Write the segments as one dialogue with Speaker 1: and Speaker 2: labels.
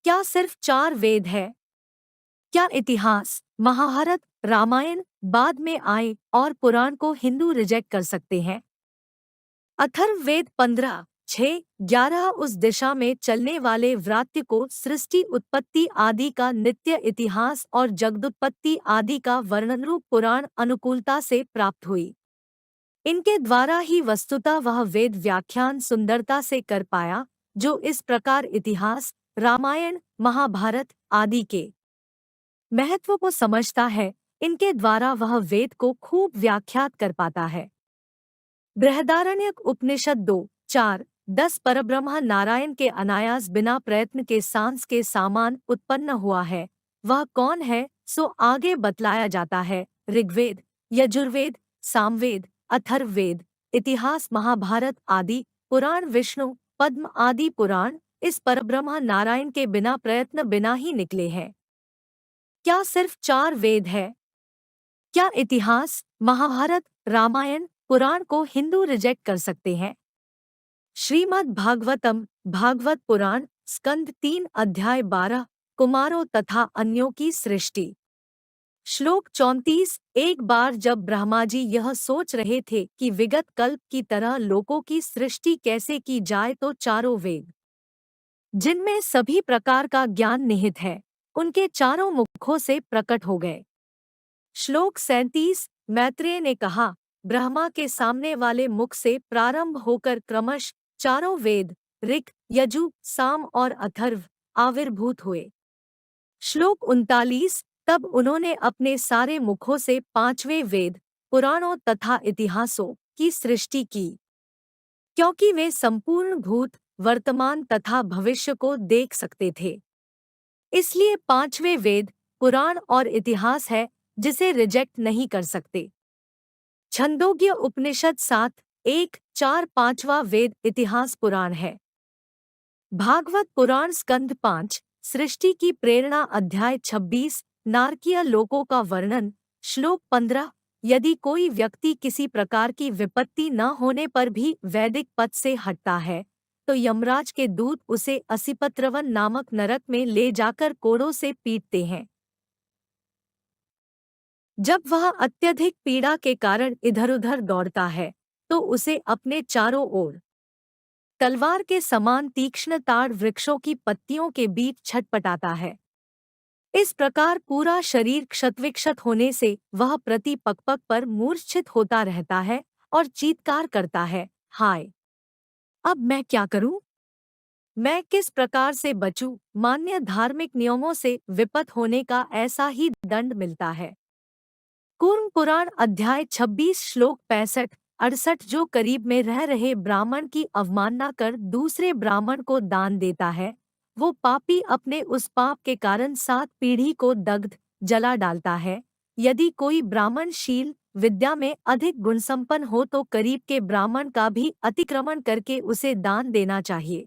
Speaker 1: क्या सिर्फ 4 वेद है? क्या इतिहास, महाभारत, रामायण बाद में आए और पुराण को हिंदू रिजेक्ट कर सकते हैं? अथर्ववेद 15, 6, 11 उस दिशा में चलने वाले व्रात्य को सृष्टि उत्पत्ति आदि का नित्य इतिहास और जगदुत्पत्ति आदि का वर्णनरूप पुराण अनुकूलता से प्राप्त हुई। इनके द्वारा ही वस्तुतः वह वेद व्याख्यान सुंदरता से कर पाया, जो इस प्रकार इतिहास, रामायण, महाभारत आदि के महत्व को समझता है। इनके द्वारा वह वेद को खूब व्याख्यात कर पाता है। बृहदारण्यक उपनिषद 2, 4, 10 परब्रह्म नारायण के अनायास बिना प्रयत्न के सांस के समान उत्पन्न हुआ है। वह कौन है, सो आगे बतलाया जाता है। ऋग्वेद, यजुर्वेद, सामवेद, अथर्ववेद, इतिहास, महाभारत आदि पुराण, विष्णु, पद्म आदि पुराण इस परब्रह्म नारायण के बिना प्रयत्न बिना ही निकले हैं। क्या सिर्फ 4 वेद है? क्या इतिहास, महाभारत, रामायण, पुराण को हिंदू रिजेक्ट कर सकते हैं? श्रीमद् भागवतम, भागवत पुराण, स्कंद 3 अध्याय 12, कुमारों तथा अन्यों की सृष्टि। श्लोक 34। एक बार जब ब्रह्मा जी यह सोच रहे थे कि विगत कल्प की तरह लोकों की सृष्टि कैसे की जाए, तो चारों वेद, जिनमें सभी प्रकार का ज्ञान निहित है, उनके चारों मुखों से प्रकट हो गए। श्लोक 37। मैत्रेय ने कहा, ब्रह्मा के सामने वाले मुख से प्रारंभ होकर क्रमश चारों वेद, ऋक्, यजु, साम और अथर्व आविर्भूत हुए। श्लोक 39। तब उन्होंने अपने सारे मुखों से पांचवें वेद, पुराणों तथा इतिहासों की सृष्टि की, क्योंकि वे संपूर्ण भूत, वर्तमान तथा भविष्य को देख सकते थे। इसलिए पांचवें वेद, पुराण और इतिहास है, जिसे रिजेक्ट नहीं कर सकते। छंदोग्य उपनिषद 7, 1, 4 पांचवा वेद इतिहास पुराण है। भागवत पुराण स्कंध 5, सृष्टि की प्रेरणा अध्याय 26, नारकीय लोकों का वर्णन। श्लोक 15। यदि कोई व्यक्ति किसी प्रकार की विपत्ति न होने पर भी वैदिक पद से हटता है, तो यमराज के दूत उसे असिपत्रवन नामक नरक में ले जाकर कोड़ों से पीटते हैं। जब वह अत्यधिक पीड़ा के कारण इधर-उधर दौड़ता है, तो उसे अपने चारों ओर तलवार के समान तीक्ष्ण ताड़ वृक्षों की पत्तियों के बीच छटपटाता है। इस प्रकार पूरा शरीर क्षतविक्षत होने से वह प्रति पकपक पर मूर्छित होता रहता है और चीत्कार करता है, हाय! अब मैं क्या करूं? मैं किस प्रकार से बचूं? मान्य धार्मिक नियमों से विपत होने का ऐसा ही दंड मिलता है। कूर्म पुराण अध्याय 26 श्लोक 65-68। जो करीब में रह रहे ब्राह्मण की अवमानना कर दूसरे ब्राह्मण को दान देता है, वो पापी अपने उस पाप के कारण 7 पीढ़ी को दग्ध, जला डालता है। यदि कोई ब्राह्मण शील, विद्या में अधिक गुणसंपन्न हो, तो करीब के ब्राह्मण का भी अतिक्रमण करके उसे दान देना चाहिए।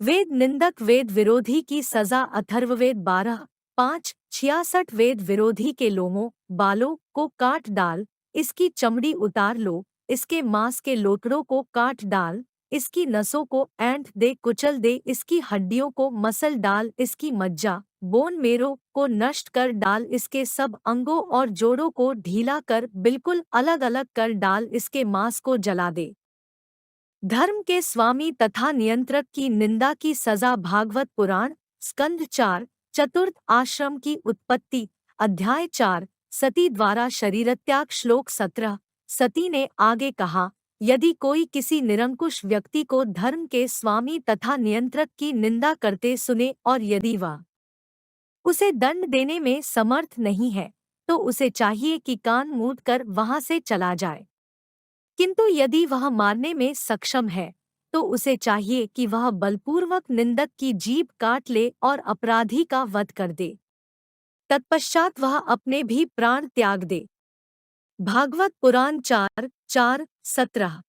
Speaker 1: वेद निंदक, वेद विरोधी की सजा। अथर्ववेद 12, 5, 66। वेद विरोधी के लोमों, बालों को काट डाल, इसकी चमड़ी उतार लो, इसके मांस के लोथड़ों को काट डाल, इसकी नसों को ऐंठ दे, कुचल दे, इसकी हड्डियों को मसल डाल, इसकी मज्जा, बोन मेरो को नष्ट कर डाल, इसके सब अंगों और जोड़ों को ढीला कर बिल्कुल अलग अलग कर डाल, इसके मांस को जला दे। धर्म के स्वामी तथा नियंत्रक की निंदा की सजा। भागवत पुराण स्कंध 4, चतुर्थ आश्रम की उत्पत्ति अध्याय 4, सती द्वारा शरीरत्याग। श्लोक 17। सती ने आगे कहा, यदि कोई किसी निरंकुश व्यक्ति को धर्म के स्वामी तथा नियंत्रक की निंदा करते सुने और यदि वह उसे दंड देने में समर्थ नहीं है, तो उसे चाहिए कि कान मूंद कर वहां से चला जाए। किंतु यदि वह मारने में सक्षम है, तो उसे चाहिए कि वह बलपूर्वक निंदक की जीभ काट ले और अपराधी का वध कर दे। तत्पश्चात वह अपने भी प्राण त्याग दे। भागवत पुराण 4, 4, 17।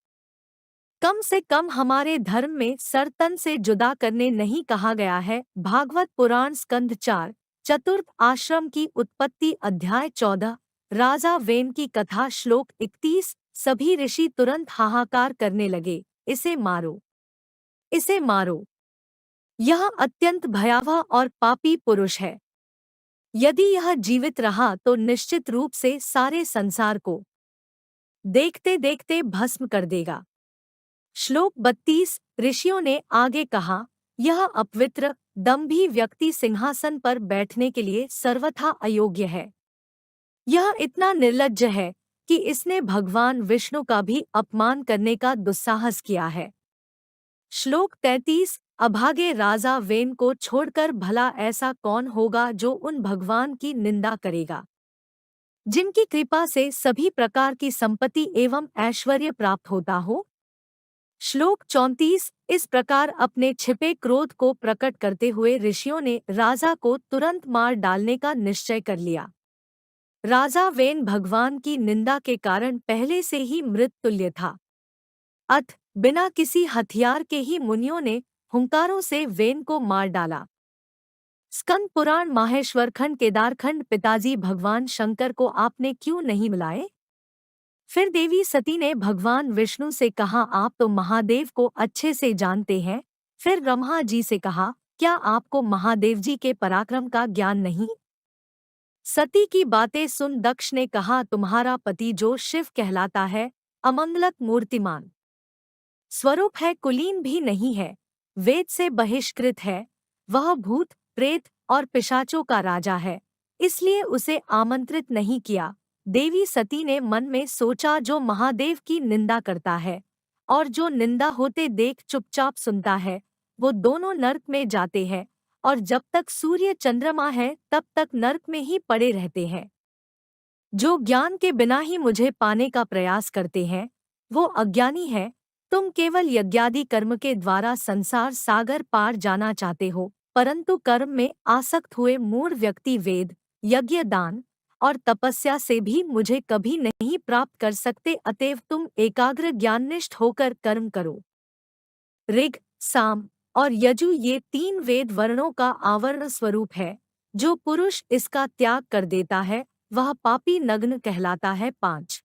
Speaker 1: कम से कम हमारे धर्म में सर तन से जुदा करने नहीं कहा गया है। भागवत पुराण स्कंध 4, चतुर्थ आश्रम की उत्पत्ति अध्याय 14, राजा वेन की कथा। श्लोक 31। सभी ऋषि तुरंत हाहाकार करने लगे, इसे मारो, इसे मारो। यह अत्यंत भयावह और पापी पुरुष है। यदि यह जीवित रहा तो निश्चित रूप से सारे संसार को देखते देखते भस्म कर देगा। श्लोक 32 ऋषियों ने आगे कहा, यह अपवित्र दंभी व्यक्ति सिंहासन पर बैठने के लिए सर्वथा अयोग्य है। यह इतना निर्लज्ज है कि इसने भगवान विष्णु का भी अपमान करने का दुस्साहस किया है। श्लोक 33 अभागे राजा वेन को छोड़कर भला ऐसा कौन होगा जो उन भगवान की निंदा करेगा, जिनकी कृपा से सभी प्रकार की संपत्ति एवं ऐश्वर्य प्राप्त होता हो। श्लोक 34 इस प्रकार अपने छिपे क्रोध को प्रकट करते हुए ऋषियों ने राजा को तुरंत मार डालने का निश्चय कर लिया। राजा वेन भगवान की निंदा के कारण पहले से ही मृत तुल्य था। अथ बिना किसी हथियार के ही मुनियों ने हुंकारों से वेन को मार डाला। स्कंद पुराण माहेश्वर खंड केदारखंड पिताजी भगवान शंकर को आपने क्यों नहीं मिलाए? फिर देवी सती ने भगवान विष्णु से कहा, आप तो महादेव को अच्छे से जानते हैं। फिर ब्रह्मा जी से कहा, क्या आपको महादेव जी के पराक्रम का ज्ञान नहीं? सती की बातें सुन दक्ष ने कहा, तुम्हारा पति जो शिव कहलाता है, अमंगलक मूर्तिमान स्वरूप है, कुलीन भी नहीं है, वेद से बहिष्कृत है, वह भूत प्रेत और पिशाचों का राजा है, इसलिए उसे आमंत्रित नहीं किया। देवी सती ने मन में सोचा, जो महादेव की निंदा करता है और जो निंदा होते देख चुपचाप सुनता है, वो दोनों नरक में जाते हैं और जब तक सूर्य चंद्रमा है तब तक नरक में ही पड़े रहते हैं। जो ज्ञान के बिना ही मुझे पाने का प्रयास करते हैं, वो अज्ञानी है। तुम केवल यज्ञादि कर्म के द्वारा संसार सागर पार जाना चाहते हो, परंतु कर्म में आसक्त हुए मूढ़ व्यक्ति वेद, यज्ञ, दान और तपस्या से भी मुझे कभी नहीं प्राप्त कर सकते। अतएव तुम एकाग्र ज्ञाननिष्ठ होकर कर्म करो। ऋग, साम और यजु ये 3 वेद वर्णों का आवरण स्वरूप है। जो पुरुष इसका त्याग कर देता है वह पापी नग्न कहलाता है। 5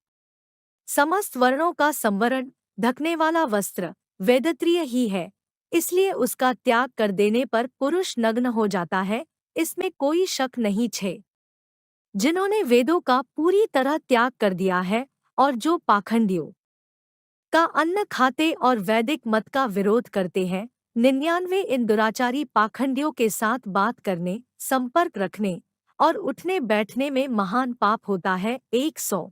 Speaker 1: समस्त वर्णों का संवरण ढकने वाला वस्त्र वेदत्रिय ही है, इसलिए उसका त्याग कर देने पर पुरुष नग्न हो जाता है, इसमें कोई शक नहीं। 6 जिन्होंने वेदों का पूरी तरह त्याग कर दिया है और जो पाखंडियों का अन्न खाते और वैदिक मत का विरोध करते हैं, 99 इन दुराचारी पाखंडियों के साथ बात करने, संपर्क रखने और उठने बैठने में महान पाप होता है। 100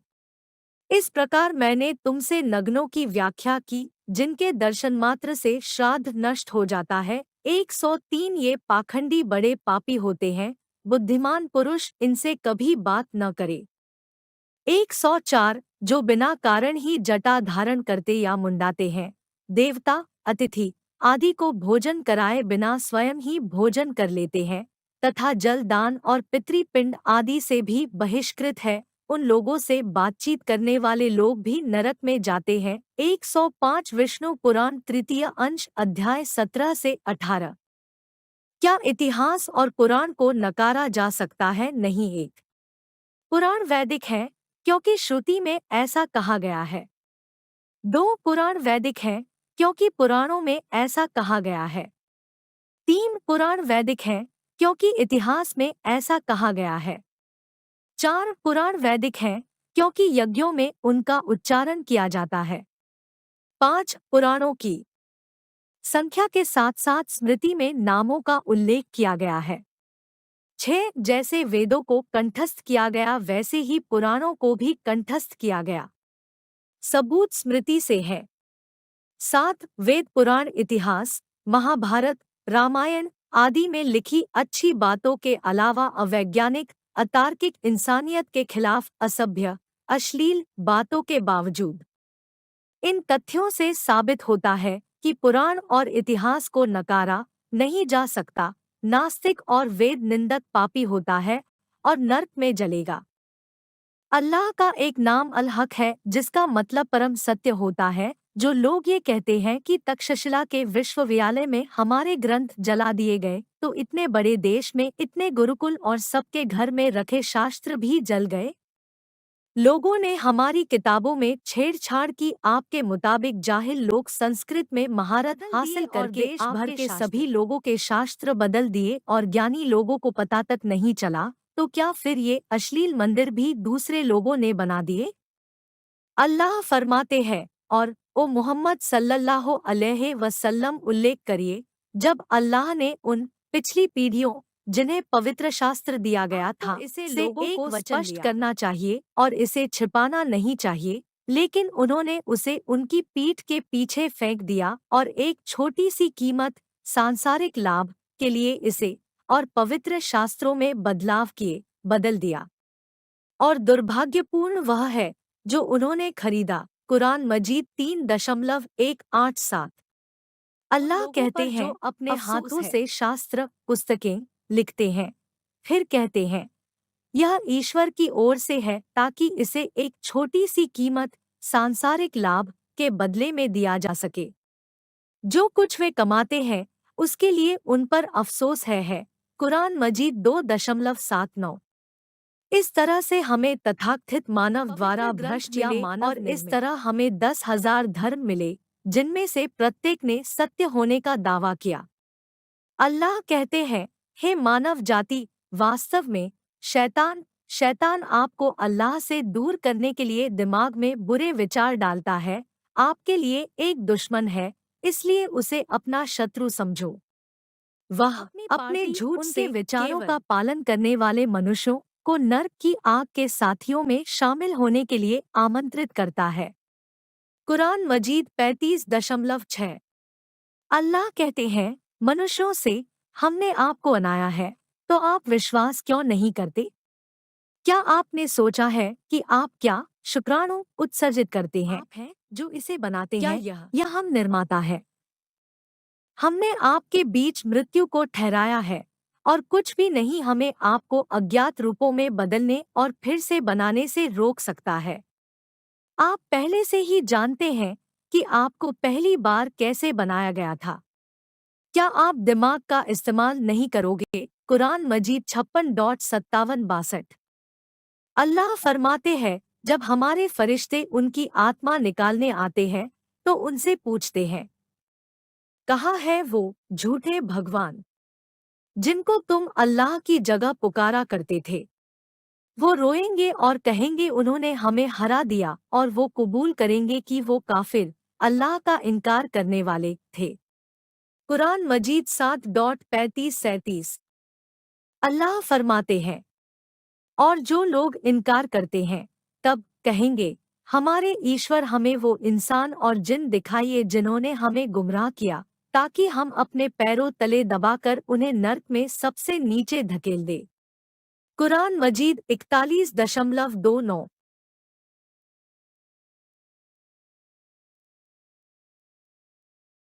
Speaker 1: इस प्रकार मैंने तुमसे नग्नों की व्याख्या की, जिनके दर्शन मात्र से श्राद्ध नष्ट हो जाता है। 103 ये पाखंडी बड़े पापी होते हैं, बुद्धिमान पुरुष इनसे कभी बात न करे। 104 जो बिना कारण ही जटा धारण करते या मुंडाते हैं, देवता, अतिथि आदि को भोजन कराए बिना स्वयं ही भोजन कर लेते हैं तथा जल दान और पितृपिंड आदि से भी बहिष्कृत है, उन लोगों से बातचीत करने वाले लोग भी नरक में जाते हैं। 105 विष्णु पुराण तृतीय अंश अध्याय 17 से 18 क्या इतिहास और पुराण को नकारा जा सकता है? नहीं। एक पुराण वैदिक है क्योंकि श्रुति में ऐसा कहा गया है। 2 पुराण वैदिक हैं क्योंकि पुराणों में ऐसा कहा गया है। 3 पुराण वैदिक हैं क्योंकि इतिहास में ऐसा कहा गया है। 4 पुराण वैदिक हैं क्योंकि यज्ञों में उनका उच्चारण किया जाता है। 5 पुराणों की संख्या के साथ साथ स्मृति में नामों का उल्लेख किया गया है। 6 जैसे वेदों को कंठस्थ किया गया वैसे ही पुराणों को भी कंठस्थ किया गया, सबूत स्मृति से है। 7 वेद पुराण इतिहास, महाभारत, रामायण आदि में लिखी अच्छी बातों के अलावा अवैज्ञानिक, अतार्किक, इंसानियत के खिलाफ असभ्य, अश्लील बातों के बावजूद। इन तथ्यों से साबित होता है कि पुराण और इतिहास को नकारा नहीं जा सकता। नास्तिक और वेद निंदक पापी होता है और नर्क में जलेगा। अल्लाह का एक नाम अल हक है, जिसका मतलब परम सत्य होता है। जो लोग ये कहते हैं कि तक्षशिला के विश्वविद्यालय में हमारे ग्रंथ जला दिए गए, तो इतने बड़े देश में इतने गुरुकुल और सबके घर में रखे शास्त्र भी जल गए। लोगों ने हमारी किताबों में छेड़छाड़ की। आपके मुताबिक जाहिल लोग संस्कृत में महारत हासिल करके देश भर के सभी लोगों के शास्त्र बदल दिए और ज्ञानी लोगों को पता तक नहीं चला, तो क्या फिर ये अश्लील मंदिर भी दूसरे लोगों ने बना दिए? अल्लाह फरमाते हैं, और ओ मोहम्मद सल्लल्लाहु अलैहि वसल्लम उल्लेख करिए, जब अल्लाह ने उन पिछली पीढ़ियों जिन्हें पवित्र शास्त्र दिया गया था इसे लोगों को स्पष्ट करना चाहिए और इसे छिपाना नहीं चाहिए, लेकिन उन्होंने उसे उनकी पीठ के पीछे फेंक दिया और एक छोटी सी कीमत, सांसारिक लाभ के लिए इसे और पवित्र शास्त्रों में बदलाव किए बदल दिया। और दुर्भाग्यपूर्ण वह है जो उन्होंने खरीदा। कुरान मजीद 3.187। अल्लाह कहते हैं, जो अपने हाथों से शास्त्र पुस्तकें लिखते हैं, फिर कहते हैं यह ईश्वर की ओर से है, ताकि इसे एक छोटी सी कीमत, सांसारिक लाभ के बदले में दिया जा सके। जो कुछ वे कमाते हैं उसके लिए उन पर अफसोस है। कुरान मजीद 2.79। इस तरह से हमें तथाकथित मानव द्वारा भ्रष्ट या मानव और इस तरह हमें 10,000 धर्म मिले जिनमें से प्रत्येक ने सत्य होने का दावा किया। अल्लाह कहते हैं, हे मानव जाति, वास्तव में शैतान आपको अल्लाह से दूर करने के लिए दिमाग में बुरे विचार डालता है, आपके लिए एक दुश्मन है, इसलिए उसे अपना शत्रु समझो। वह अपने झूठ से विचारों का पालन करने वाले मनुष्यों को नर्क की आग के साथियों में शामिल होने के लिए आमंत्रित करता है। कुरान मजीद 35.6। अल्लाह कहते हैं, मनुष्यों से हमने आपको बनाया है, तो आप विश्वास क्यों नहीं करते? क्या आपने सोचा है कि आप क्या शुक्राणु उत्सर्जित करते हैं? आप हैं जो इसे बनाते हैं, या हम निर्माता है? हमने आपके बीच मृत्यु को ठहराया है, और कुछ भी नहीं हमें आपको अज्ञात रूपों में बदलने और फिर से बनाने से रोक सकता है। आप पहले से ही जानते हैं कि आपको पहली बार कैसे बनाया गया था। क्या आप दिमाग का इस्तेमाल नहीं करोगे? कुरान मजीद 56.57-62। अल्लाह फरमाते हैं, जब हमारे फरिश्ते उनकी आत्मा निकालने आते हैं तो उनसे पूछते हैं, कहाँ है वो झूठे भगवान जिनको तुम अल्लाह की जगह पुकारा करते थे? वो रोएंगे और कहेंगे उन्होंने हमें हरा दिया, और वो कबूल करेंगे कि वो काफिर, अल्लाह का इनकार करने वाले थे। कुरान मजीद 7.35-37। अल्लाह फरमाते हैं, और जो लोग इनकार करते हैं तब कहेंगे, हमारे ईश्वर हमें वो इंसान और जिन दिखाइए जिन्होंने हमें गुमराह किया, ताकि हम अपने पैरों तले दबाकर उन्हें नर्क में सबसे नीचे धकेल दें। कुरान मजीद 41.29।